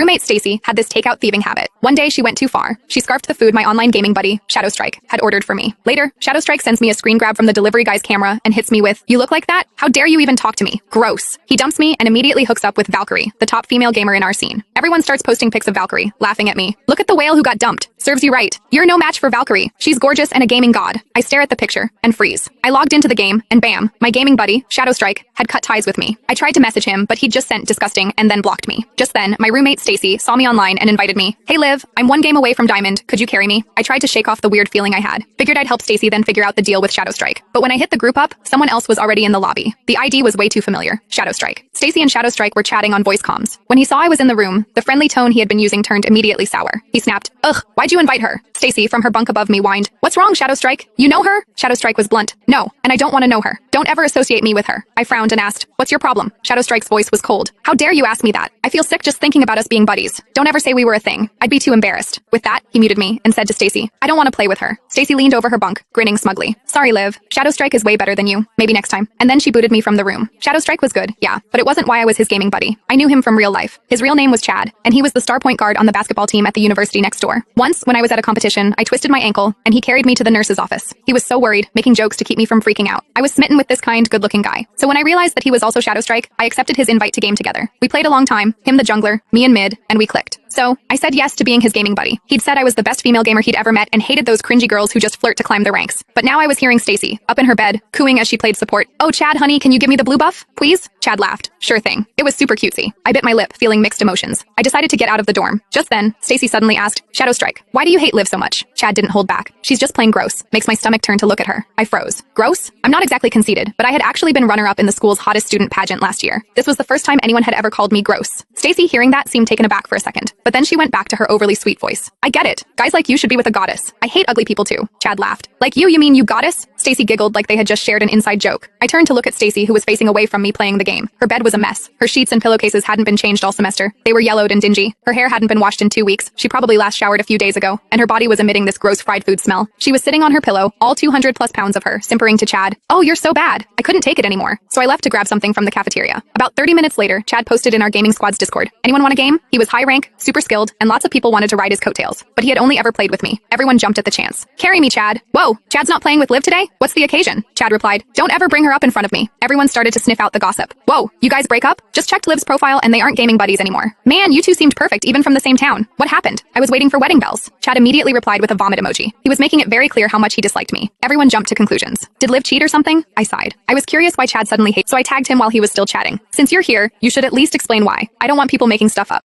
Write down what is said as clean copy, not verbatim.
roommate Stacy had this takeout thieving habit. One day she went too far. She scarfed the food my online gaming buddy, Shadowstrike, had ordered for me. Later, Shadowstrike sends me a screen grab from the delivery guy's camera and hits me with, "You look like that? How dare you even talk to me? Gross." He dumps me and immediately hooks up with Valkyrie, the top female gamer in our scene. Everyone starts posting pics of Valkyrie, laughing at me. "Look at the whale who got dumped. Serves you right. You're no match for Valkyrie. She's gorgeous and a gaming god." I stare at the picture and freeze. I logged into the game and bam, my gaming buddy, Shadowstrike, had cut ties with me. I tried to message him, but he just sent disgusting and then blocked me. Just then, my roommate Stacy saw me online and invited me. "Hey Liv, I'm one game away from Diamond. Could you carry me?" I tried to shake off the weird feeling I had. Figured I'd help Stacy then figure out the deal with Shadowstrike. But when I hit the group up, someone else was already in the lobby. The ID was way too familiar. Shadowstrike. Stacy and Shadowstrike were chatting on voice comms. When he saw I was in the room, the friendly tone he had been using turned immediately sour. He snapped, "Ugh, why'd you invite her?" Stacy, from her bunk above me, whined, "What's wrong, Shadowstrike? You know her?" Shadowstrike was blunt. "No, and I don't want to know her. Don't ever associate me with her." I frowned and asked, "What's your problem?" Shadowstrike's voice was cold. "How dare you ask me that? I feel sick just thinking about us being buddies. Don't ever say we were a thing. I'd be too embarrassed." With that, he muted me and said to Stacy, "I don't want to play with her." Stacy leaned over her bunk, grinning smugly. "Sorry, Liv. Shadowstrike is way better than you. Maybe next time." And then she booted me from the room. Shadowstrike was good, yeah, but it wasn't why I was his gaming buddy. I knew him from real life. His real name was Chad, and he was the star point guard on the basketball team at the university next door. Once, when I was at a competition, I twisted my ankle, and he carried me to the nurse's office. He was so worried, making jokes to keep me from freaking out. I was smitten with this kind, good-looking guy. So when I realized that he was also Shadowstrike, I accepted his invite to game together. We played a long time, him the jungler, me in mid, and we clicked. So, I said yes to being his gaming buddy. He'd said I was the best female gamer he'd ever met and hated those cringy girls who just flirt to climb the ranks. But now I was hearing Stacy, up in her bed, cooing as she played support. "Oh, Chad, honey, can you give me the blue buff, please?" Chad laughed. "Sure thing." It was super cutesy. I bit my lip, feeling mixed emotions. I decided to get out of the dorm. Just then, Stacy suddenly asked, "Shadowstrike, why do you hate Liv so much?" Chad didn't hold back. "She's just plain gross." Makes my stomach turn to look at her. I froze. Gross? I'm not exactly conceited, but I had actually been runner-up in the school's hottest student pageant last year. This was the first time anyone had ever called me gross. Stacy, hearing that, seemed taken aback for a second, but then she went back to her overly sweet voice. "I get it. Guys like you should be with a goddess. I hate ugly people too." Chad laughed. "Like you mean you goddess?" Stacy giggled like they had just shared an inside joke. I turned to look at Stacy, who was facing away from me playing the game. Her bed was a mess. Her sheets and pillowcases hadn't been changed all semester. They were yellowed and dingy. Her hair hadn't been washed in 2 weeks. She probably last showered a few days ago, and her body was emitting this gross fried food smell. She was sitting on her pillow, all 200 plus pounds of her, simpering to Chad, "Oh, you're so bad." I couldn't take it anymore, so I left to grab something from the cafeteria. About 30 minutes later, Chad posted in our gaming squad's Discord, "Anyone want a game?" He was high rank, super skilled, and lots of people wanted to ride his coattails, but he had only ever played with me. Everyone jumped at the chance. "Carry me, Chad." "Whoa, Chad's not playing with Liv today? What's the occasion?" Chad replied, "Don't ever bring her up in front of me." Everyone started to sniff out the gossip. "Whoa, you guys break up?" "Just checked Liv's profile and they aren't gaming buddies anymore." "Man, you two seemed perfect even from the same town. What happened?" "I was waiting for wedding bells." Chad immediately replied with a vomit emoji. He was making it very clear how much he disliked me. Everyone jumped to conclusions. Did Liv cheat or something? I sighed. I was curious why Chad suddenly hated, so I tagged him while he was still chatting. "Since you're here, you should at least explain why. I don't want people making stuff up."